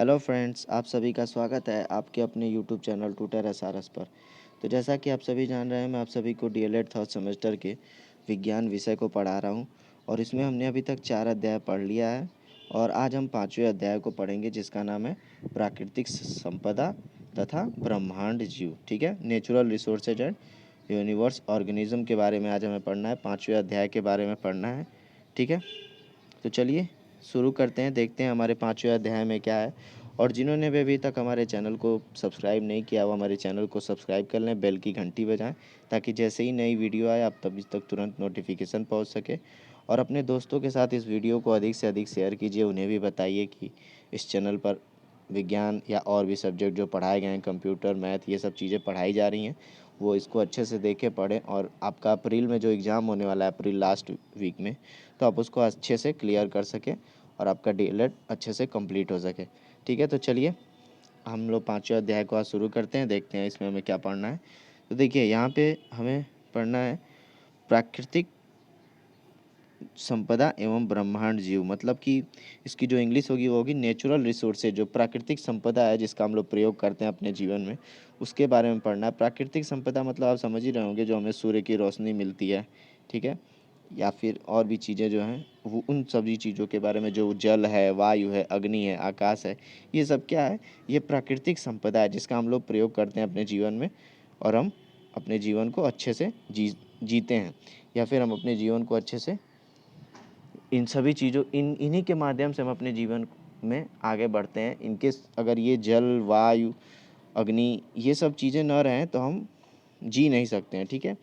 Hello friends, आप सभी का स्वागत है आपके अपने यूट्यूब चैनल ट्यूटर एसआरएस पर। तो जैसा कि आप सभी जान रहे हैं, मैं आप सभी को डीएलएड थर्ड सेमेस्टर के विज्ञान विषय को पढ़ा रहा हूं और इसमें हमने अभी तक 4 अध्याय पढ़ लिया है और आज हम 5वें अध्याय को पढ़ेंगे जिसका नाम है प्राकृतिक संपदा तथा ब्रह्मांड जीव। ठीक है, natural resources and universe organism के बारे में आज हमें पढ़ना है, 5वें अध्याय के बारे में पढ़ना है। ठीक है, तो चलिए शुरू करते हैं, देखते हैं हमारे 5वें अध्याय में क्या है। और जिन्होंने भी अभी तक हमारे चैनल को सब्सक्राइब नहीं किया वो हमारे चैनल को सब्सक्राइब कर लें, बेल की घंटी बजाएं ताकि जैसे ही नई वीडियो आए आप तभी तक तुरंत नोटिफिकेशन पहुंच सके। और अपने दोस्तों के साथ इस वीडियो को अधिक से अधिक शेयर कीजिए, उन्हें भी बताइए कि इस चैनल पर विज्ञान या और भी सब्जेक्ट जो पढ़ाए गए हैं, कंप्यूटर, मैथ, ये सब चीज़ें पढ़ाई जा रही हैं, वो इसको अच्छे से देखें, पढ़ें। और आपका अप्रैल में जो एग्ज़ाम होने वाला है, अप्रैल लास्ट वीक में, तो आप उसको अच्छे से क्लियर कर सकें और आपका डीएलएड अच्छे से कंप्लीट हो सके। ठीक है, तो चलिए हम लोग 5वें अध्याय को आज शुरू करते हैं, देखते हैं इसमें हमें क्या पढ़ना है। तो देखिए यहाँ पे हमें पढ़ना है प्राकृतिक संपदा एवं ब्रह्मांड जीव। मतलब कि इसकी जो इंग्लिश होगी वो होगी नेचुरल रिसोर्सेज, जो प्राकृतिक संपदा है जिसका हम लोग प्रयोग करते हैं अपने जीवन में, उसके बारे में पढ़ना है। प्राकृतिक संपदा मतलब आप समझ ही रहे होंगे, जो हमें सूर्य की रोशनी मिलती है, ठीक है, या फिर और भी चीज़ें जो हैं, वो उन सभी चीज़ों के बारे में, जो जल है, वायु है, अग्नि है, आकाश है, ये सब क्या है, ये प्राकृतिक संपदा है जिसका हम लोग प्रयोग करते हैं अपने जीवन में और हम अपने जीवन को अच्छे से जीते हैं, या फिर हम अपने जीवन को अच्छे से इन सभी चीज़ों इन्हीं के माध्यम से हम अपने जीवन में आगे बढ़ते हैं। इनके अगर ये जल, वायु, अग्नि, ये सब चीज़ें न रहें तो हम जी नहीं सकते हैं। ठीक है,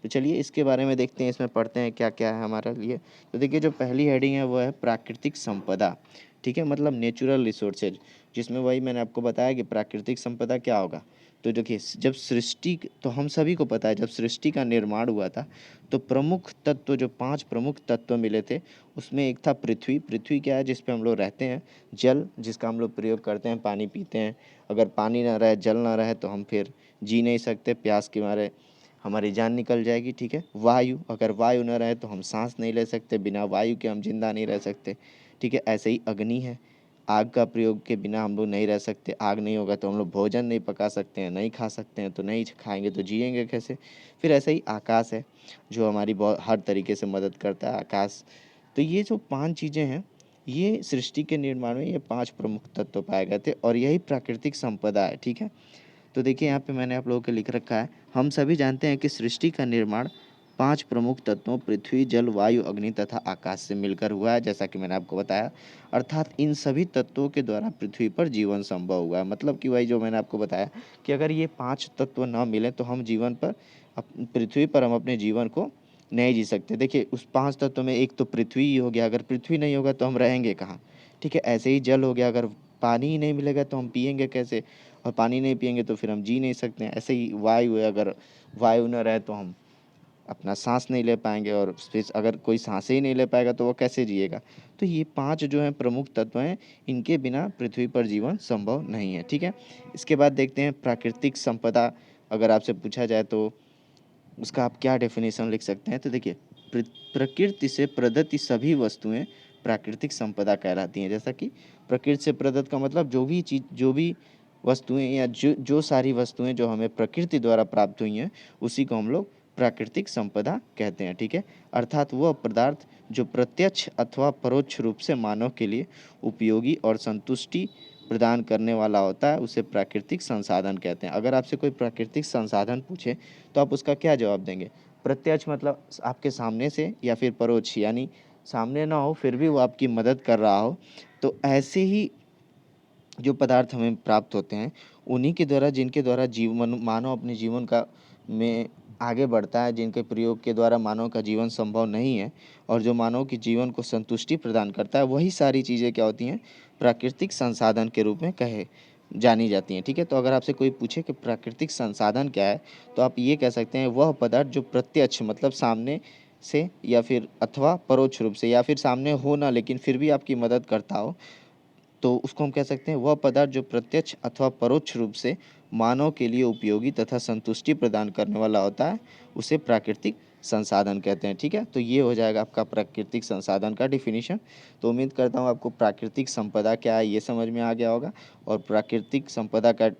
तो चलिए इसके बारे में देखते हैं, इसमें पढ़ते हैं क्या क्या है हमारे लिए। तो देखिए जो पहली हेडिंग है वो है प्राकृतिक संपदा। ठीक है, मतलब नेचुरल रिसोर्सेज, जिसमें वही मैंने आपको बताया कि प्राकृतिक संपदा क्या होगा। तो देखिए जब सृष्टि, तो हम सभी को पता है जब सृष्टि का निर्माण हुआ था तो प्रमुख तत्व, जो 5 प्रमुख तत्व मिले थे, उसमें एक था पृथ्वी। पृथ्वी क्या है, जिस पे हम लोग रहते हैं। जल, जिसका हम लोग प्रयोग करते हैं, पानी पीते हैं। अगर पानी ना रहे, जल ना रहे तो हम फिर जी नहीं सकते, प्यास के मारे हमारी जान निकल जाएगी। ठीक है, वायु, अगर वायु न रहे तो हम सांस नहीं ले सकते, बिना वायु के हम जिंदा नहीं रह सकते। ठीक है, ऐसे ही अग्नि है, आग का प्रयोग के बिना हम लोग नहीं रह सकते। आग नहीं होगा तो हम लोग भोजन नहीं पका सकते हैं, नहीं खा सकते हैं, तो नहीं खाएंगे तो जिएंगे कैसे। फिर ऐसे ही आकाश है, जो हमारी बहुत हर तरीके से मदद करता है, आकाश। तो ये जो 5 चीज़ें हैं, ये सृष्टि के निर्माण में ये 5 प्रमुख तत्व पाए गए थे और यही प्राकृतिक संपदा है। ठीक है, तो देखिए यहाँ पे मैंने आप लोगों के लिख रखा है, हम सभी जानते हैं कि सृष्टि का निर्माण 5 प्रमुख तत्वों पृथ्वी, जल, वायु, अग्नि तथा आकाश से मिलकर हुआ है, जैसा कि मैंने आपको बताया। अर्थात इन सभी तत्वों के द्वारा पृथ्वी पर जीवन संभव हुआ है। मतलब कि वही जो मैंने आपको बताया कि अगर ये 5 तत्व ना मिले तो हम जीवन पर, पृथ्वी पर हम अपने जीवन को नहीं जी सकते। देखिए उस 5 तत्वों में एक तो पृथ्वी ही हो गया, अगर पृथ्वी नहीं होगा तो हम रहेंगे कहाँ। ठीक है, ऐसे ही जल हो गया, अगर पानी ही नहीं मिलेगा तो हम पिएंगे कैसे, और पानी नहीं पिएंगे तो फिर हम जी नहीं सकते हैं। ऐसे ही वायु है, अगर वायु न रहे तो हम अपना सांस नहीं ले पाएंगे, और फिर अगर कोई सांसें ही नहीं ले पाएगा तो वो कैसे जिएगा। तो ये 5 जो हैं प्रमुख तत्व हैं, इनके बिना पृथ्वी पर जीवन संभव नहीं है। ठीक है, इसके बाद देखते हैं प्राकृतिक संपदा। अगर आपसे पूछा जाए तो उसका आप क्या डेफिनेशन लिख सकते हैं। तो देखिए प्रकृति से प्रदत्त सभी वस्तुएं प्राकृतिक संपदा कहलाती हैं। जैसा कि प्रकृति से प्रदत्त का मतलब जो भी चीज़, जो भी वस्तुएं या जो जो सारी वस्तुएं जो हमें प्रकृति द्वारा प्राप्त हुई हैं, उसी को हम लोग प्राकृतिक संपदा कहते हैं। ठीक है, अर्थात वह पदार्थ जो प्रत्यक्ष अथवा परोक्ष रूप से मानव के लिए उपयोगी और संतुष्टि प्रदान करने वाला होता है, उसे प्राकृतिक संसाधन कहते हैं। अगर आपसे कोई प्राकृतिक संसाधन पूछे तो आप उसका क्या जवाब देंगे। प्रत्यक्ष मतलब आपके सामने से, या फिर परोक्ष यानी सामने ना हो फिर भी वो आपकी मदद कर रहा हो। तो ऐसे ही जो पदार्थ हमें प्राप्त होते हैं, उन्हीं के द्वारा, जिनके द्वारा जीवन, मानव अपने जीवन का में आगे बढ़ता है, जिनके प्रयोग के द्वारा मानव का जीवन संभव नहीं है, और जो मानव के जीवन को संतुष्टि प्रदान करता है, वही सारी चीज़ें क्या होती हैं, प्राकृतिक संसाधन के रूप में कहे जानी जाती हैं। ठीक है, तो अगर आपसे कोई पूछे कि प्राकृतिक संसाधन क्या है, तो आप ये कह सकते हैं वह पदार्थ जो प्रत्यक्ष मतलब सामने से, या फिर अथवा परोक्ष रूप से, या फिर सामने हो ना लेकिन फिर भी आपकी मदद करता हो, तो उसको हम कह सकते हैं वह पदार्थ जो प्रत्यक्ष अथवा परोक्ष रूप से मानव के लिए उपयोगी तथा संतुष्टि प्रदान करने वाला होता है, उसे प्राकृतिक संसाधन कहते हैं। ठीक है, तो ये हो जाएगा आपका प्राकृतिक संसाधन का डिफिनीशन। तो उम्मीद करता हूँ आपको प्राकृतिक संपदा क्या है ये समझ में आ गया होगा। और प्राकृतिक संपदा का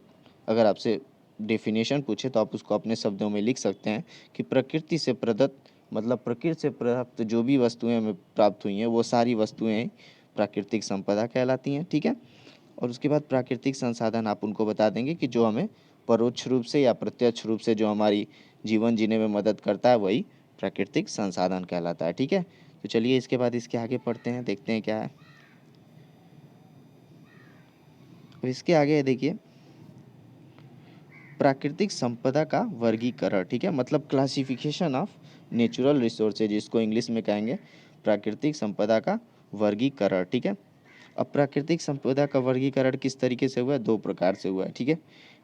अगर आपसे डेफिनेशन पूछे तो आप उसको अपने शब्दों में लिख सकते हैं कि प्रकृति से प्रदत्त, मतलब प्रकृति से प्राप्त जो भी वस्तुएं हमें प्राप्त हुई हैं वो सारी वस्तुएं प्राकृतिक संपदा कहलाती हैं। ठीक है, और उसके बाद प्राकृतिक संसाधन आप उनको बता देंगे कि जो हमें परोक्ष रूप से या प्रत्यक्ष रूप से जो हमारी जीवन जीने में मदद करता है वही प्राकृतिक संसाधन कहलाता है। ठीक है, तो चलिए इसके बाद इसके आगे पढ़ते हैं, देखते हैं क्या है। और इसके आगे देखिए प्राकृतिक संपदा का वर्गीकरण। ठीक है, मतलब क्लासिफिकेशन ऑफ नेचुरल रिसोर्सेज, जिसको इंग्लिश में कहेंगे प्राकृतिक संपदा का वर्गीकरण। ठीक है, अब प्राकृतिक संपदा का वर्गीकरण किस तरीके से हुआ है? दो प्रकार से हुआ है। ठीक है,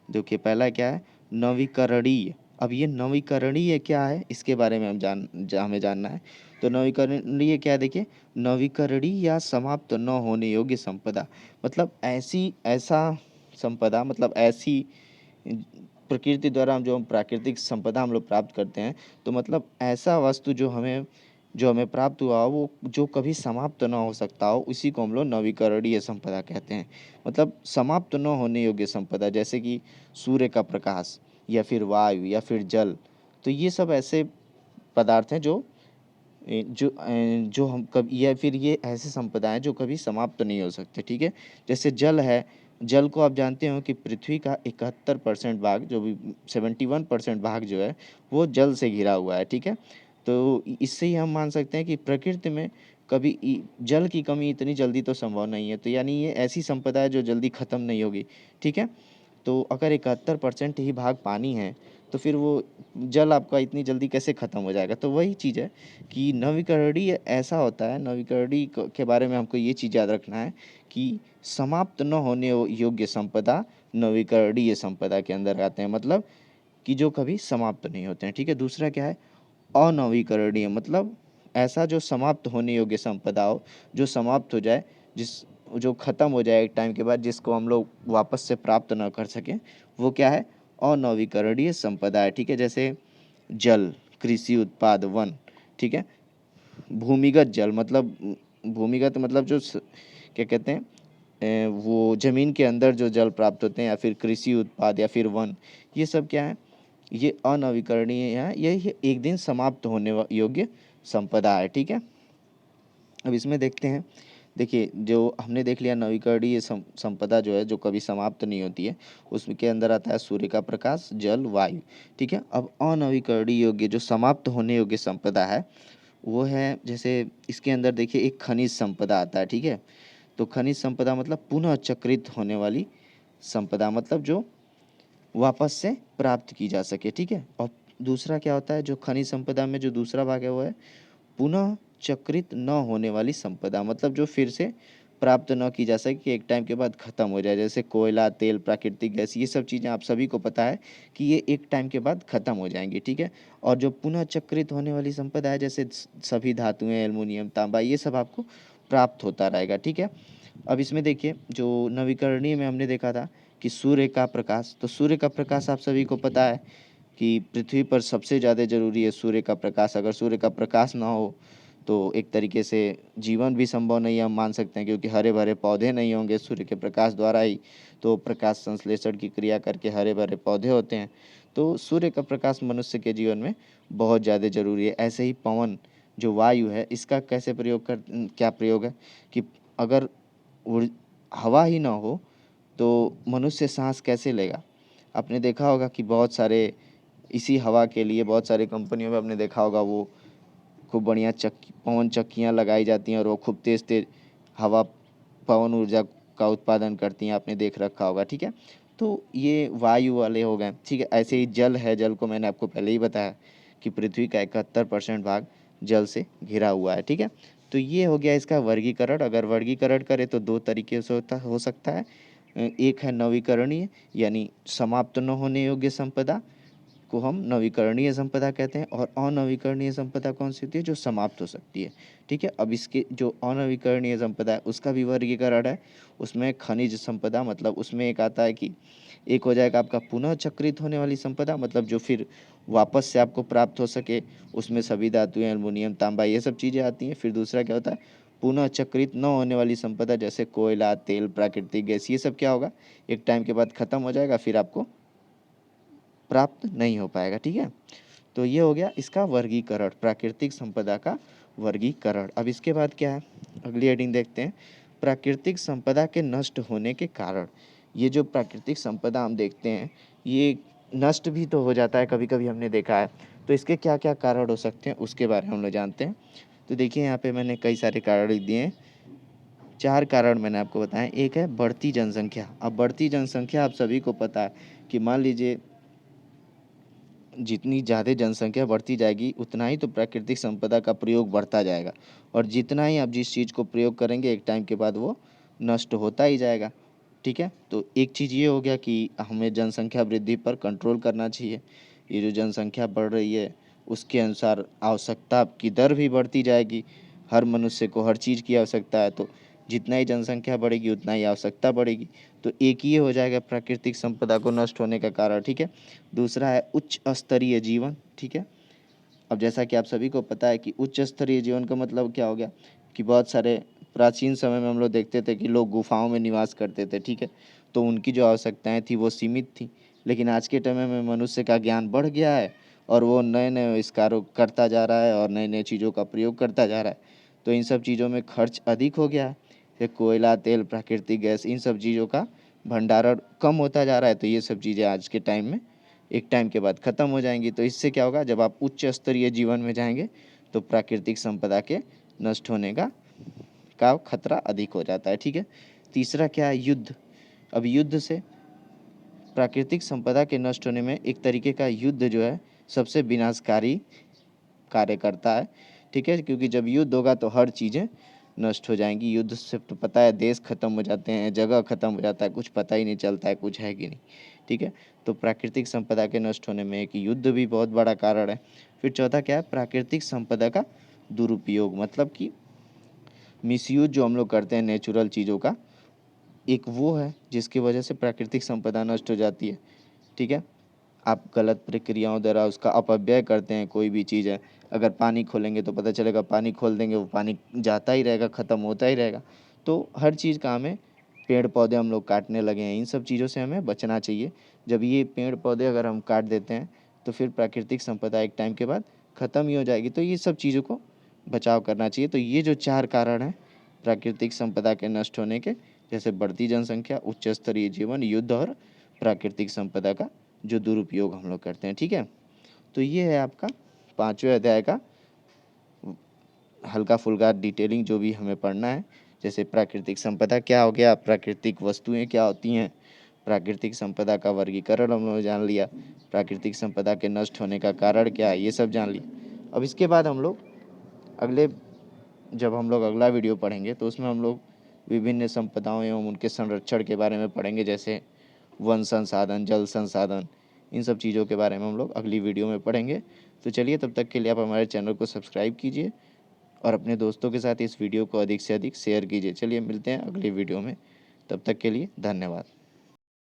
देखिए पहला क्या है? नवीकरणीय। अब ये नवीकरणीय क्या है इसके बारे में हमें जानना है। तो नवीकरणीय क्या है? देखिए, नवीकरणीय या समाप्त न होने योग्य संपदा, मतलब ऐसा संपदा, मतलब ऐसी प्रकृति द्वारा हम प्राकृतिक संपदा हम लोग प्राप्त करते हैं, तो मतलब ऐसा वस्तु जो हमें प्राप्त हुआ हो वो जो कभी समाप्त न हो सकता हो, उसी को हम लोग नवीकरणीय संपदा कहते हैं। मतलब समाप्त न होने योग्य संपदा, जैसे कि सूर्य का प्रकाश या फिर वायु या फिर जल। तो ये सब ऐसे पदार्थ हैं जो हम कभी, या फिर ये ऐसे संपदा हैं जो कभी समाप्त नहीं हो सकते। ठीक है, जैसे जल है। जल को आप जानते हो कि पृथ्वी का 71% भाग, जो भी 71% भाग जो है वो जल से घिरा हुआ है। ठीक है, तो इससे ही हम मान सकते हैं कि प्रकृति में कभी जल की कमी इतनी जल्दी तो संभव नहीं है। तो यानी ये ऐसी संपदा है जो जल्दी ख़त्म नहीं होगी। ठीक है, तो अगर 71% ही भाग पानी है तो फिर वो जल आपका इतनी जल्दी कैसे ख़त्म हो जाएगा? तो वही चीज़ है कि नवीकरणीय ऐसा होता है। नवीकरणीय के बारे में हमको ये चीज़ याद रखना है कि समाप्त न होने योग्य संपदा नवीकरणीय संपदा के अंदर आते हैं, मतलब कि जो कभी समाप्त नहीं होते हैं। ठीक है, दूसरा क्या है? अनवीकरणीय, मतलब ऐसा जो समाप्त होने योग्य संपदा हो, जो समाप्त हो जाए, जिस जो ख़त्म हो जाए एक टाइम के बाद, जिसको हम लोग वापस से प्राप्त ना कर सकें, वो क्या है? अनवीकरणीय संपदा है। ठीक है, जैसे जल, कृषि उत्पाद, वन। ठीक है, भूमिगत जल, मतलब भूमिगत मतलब क्या कहते हैं, वो ज़मीन के अंदर जो जल प्राप्त होते हैं, या फिर कृषि उत्पाद या फिर वन, ये सब क्या है? ये अनवीकरणीय है, ये एक दिन समाप्त होने योग्य संपदा है। ठीक है, अब इसमें देखते हैं। देखिए, जो हमने देख लिया नवीकरणीय संपदा जो है जो कभी समाप्त नहीं होती है, उसके अंदर आता है सूर्य का प्रकाश, जल, वायु। ठीक है, अब अनवीकरणीय योग्य जो समाप्त होने योग्य संपदा है वो है, जैसे इसके अंदर देखिए एक खनिज संपदा आता है। ठीक है, तो खनिज संपदा मतलब पुनः चक्रित होने वाली संपदा, मतलब जो वापस से प्राप्त की जा सके। ठीक है, और दूसरा क्या होता है? जो खनिज संपदा में जो दूसरा भाग है वो है पुनः चक्रित न होने वाली संपदा, मतलब जो फिर से प्राप्त न की जा सके, कि एक टाइम के बाद ख़त्म हो जाए। जैसे कोयला, तेल, प्राकृतिक गैस, ये सब चीज़ें आप सभी को पता है कि ये एक टाइम के बाद ख़त्म हो जाएंगी। ठीक है, और जो पुनः चक्रित होने वाली संपदा है, जैसे सभी धातुएं, एल्युमिनियम, तांबा, ये सब आपको प्राप्त होता रहेगा। ठीक है, अब इसमें देखिए जो नवीकरणीय में हमने देखा था कि सूर्य का प्रकाश, तो सूर्य का प्रकाश आप सभी को पता है कि पृथ्वी पर सबसे ज़्यादा ज़रूरी है सूर्य का प्रकाश। अगर सूर्य का प्रकाश ना हो तो एक तरीके से जीवन भी संभव नहीं है, हम मान सकते हैं, क्योंकि हरे भरे पौधे नहीं होंगे सूर्य के प्रकाश द्वारा ही तो प्रकाश संश्लेषण की क्रिया करके हरे भरे पौधे होते हैं। तो सूर्य का प्रकाश मनुष्य के जीवन में बहुत ज़्यादा ज़रूरी है। ऐसे ही पवन, जो वायु है, इसका कैसे क्या प्रयोग है कि अगर हवा ही ना हो तो मनुष्य सांस कैसे लेगा? आपने देखा होगा कि बहुत सारे इसी हवा के लिए बहुत सारी कंपनियों में आपने देखा होगा वो खूब बढ़िया पवन चक्कियाँ लगाई जाती हैं और वो खूब तेज़ तेज़ हवा, पवन ऊर्जा का उत्पादन करती हैं, आपने देख रखा होगा। ठीक है, तो ये वायु वाले हो गए। ठीक है, ऐसे ही जल है। जल को मैंने आपको पहले ही बताया कि पृथ्वी का 71% भाग जल से घिरा हुआ है। ठीक है, तो ये हो गया इसका वर्गीकरण। अगर वर्गीकरण करें तो दो तरीके से हो सकता है। एक है नवीकरणीय, यानी समाप्त न होने योग्य संपदा, को हम नवीकरणीय संपदा कहते हैं और अनवीकरणीय संपदा कौन सी होती है, जो समाप्त हो सकती है। ठीक है, अब इसके जो अनवीकरणीय संपदा है उसका भी वर्गीकरण है। उसमें खनिज संपदा, मतलब उसमें एक आता है कि एक हो जाएगा आपका पुनः चक्रित होने वाली संपदा, मतलब जो फिर वापस से आपको प्राप्त हो सके, उसमें सभी धातुएं, एल्युमिनियम, तांबा, ये सब चीज़ें आती हैं। फिर दूसरा क्या होता है, पुनः चक्रित न होने वाली संपदा, जैसे कोयला, तेल, प्राकृतिक गैस, ये सब क्या होगा, एक टाइम के बाद खत्म हो जाएगा, फिर आपको प्राप्त नहीं हो पाएगा। ठीक है, तो ये हो गया इसका वर्गीकरण, प्राकृतिक संपदा का वर्गीकरण। अब इसके बाद क्या है, अगली हेडिंग देखते हैं, प्राकृतिक संपदा के नष्ट होने के कारण। ये जो प्राकृतिक संपदा हम देखते हैं, ये नष्ट भी तो हो जाता है कभी कभी, हमने देखा है। तो इसके क्या क्या कारण हो सकते हैं उसके बारे में हम लोग जानते हैं। तो देखिए यहाँ पे मैंने कई सारे कारण लिख दिए हैं। 4 कारण मैंने आपको बताए। एक है बढ़ती जनसंख्या। अब बढ़ती जनसंख्या आप सभी को पता है कि मान लीजिए जितनी ज़्यादा जनसंख्या बढ़ती जाएगी उतना ही तो प्राकृतिक संपदा का प्रयोग बढ़ता जाएगा, और जितना ही आप जिस चीज़ को प्रयोग करेंगे एक टाइम के बाद वो नष्ट होता ही जाएगा। ठीक है, तो एक चीज़ ये हो गया कि हमें जनसंख्या वृद्धि पर कंट्रोल करना चाहिए। ये जो जनसंख्या बढ़ रही है उसके अनुसार आवश्यकता की दर भी बढ़ती जाएगी। हर मनुष्य को हर चीज़ की आवश्यकता है, तो जितना ही जनसंख्या बढ़ेगी उतना ही आवश्यकता बढ़ेगी। तो एक ये हो जाएगा प्राकृतिक संपदा को नष्ट होने का कारण। ठीक है, दूसरा है उच्च स्तरीय जीवन। ठीक है, अब जैसा कि आप सभी को पता है कि उच्च स्तरीय जीवन का मतलब क्या हो गया कि बहुत सारे प्राचीन समय में हम लोग देखते थे कि लोग गुफाओं में निवास करते थे। ठीक है, तो उनकी जो आवश्यकताएं थी वो सीमित थी। लेकिन आज के टाइम में मनुष्य का ज्ञान बढ़ गया है और वो नए नए आविष्कारों करता जा रहा है और नए नए चीज़ों का प्रयोग करता जा रहा है। तो इन सब चीज़ों में खर्च अधिक हो गया है। ये कोयला, तेल, प्राकृतिक गैस, इन सब चीज़ों का भंडारण कम होता जा रहा है। तो ये सब चीज़ें आज के टाइम में एक टाइम के बाद ख़त्म हो जाएंगी। तो इससे क्या होगा, जब आप उच्च स्तरीय जीवन में जाएंगे तो प्राकृतिक संपदा के नष्ट होने का खतरा अधिक हो जाता है। ठीक है, तीसरा क्या है, युद्ध। अब युद्ध से प्राकृतिक संपदा के नष्ट होने में एक तरीके का युद्ध जो है सबसे विनाशकारी कार्य करता है। ठीक है, क्योंकि जब युद्ध होगा तो हर चीज़ें नष्ट हो जाएंगी। युद्ध से तो पता है देश खत्म हो जाते हैं, जगह खत्म हो जाता है, कुछ पता ही नहीं चलता है कुछ है कि नहीं। ठीक है, तो प्राकृतिक संपदा के नष्ट होने में एक युद्ध भी बहुत बड़ा कारण है। फिर चौथा क्या है, प्राकृतिक संपदा का दुरुपयोग, मतलब कि मिसयूज जो हम लोग करते हैं नेचुरल चीज़ों का, एक वो है जिसकी वजह से प्राकृतिक संपदा नष्ट हो जाती है। ठीक है, आप गलत प्रक्रियाओं द्वारा उसका अपव्यय करते हैं। कोई भी चीज़ है, अगर पानी खोलेंगे तो पता चलेगा, पानी खोल देंगे वो पानी जाता ही रहेगा, ख़त्म होता ही रहेगा। तो हर चीज़ का हमें, पेड़ पौधे हम लोग काटने लगे हैं, इन सब चीज़ों से हमें बचना चाहिए। जब ये पेड़ पौधे अगर हम काट देते हैं तो फिर प्राकृतिक संपदा एक टाइम के बाद ख़त्म ही हो जाएगी। तो ये सब चीज़ों को बचाव करना चाहिए। तो ये जो 4 कारण हैं प्राकृतिक संपदा के नष्ट होने के, जैसे बढ़ती जनसंख्या, उच्च स्तरीय जीवन, युद्ध और प्राकृतिक संपदा का जो दुरुपयोग हम लोग करते हैं। ठीक है, तो ये है आपका 5वें अध्याय का हल्का फुल्का डिटेलिंग जो भी हमें पढ़ना है। जैसे प्राकृतिक संपदा क्या हो गया, प्राकृतिक वस्तुएं क्या होती हैं, प्राकृतिक संपदा का वर्गीकरण हम लोग जान लिया, प्राकृतिक संपदा के नष्ट होने का कारण क्या है, ये सब जान लिया। अब इसके बाद हम लोग अगले जब हम लोग अगला वीडियो पढ़ेंगे तो उसमें हम लोग विभिन्न संपदाओं एवं उनके संरक्षण के बारे में पढ़ेंगे, जैसे वन संसाधन, जल संसाधन, इन सब चीज़ों के बारे में हम लोग अगली वीडियो में पढ़ेंगे। तो चलिए, तब तक के लिए आप हमारे चैनल को सब्सक्राइब कीजिए और अपने दोस्तों के साथ इस वीडियो को अधिक से अधिक शेयर कीजिए। चलिए मिलते हैं अगली वीडियो में, तब तक के लिए धन्यवाद।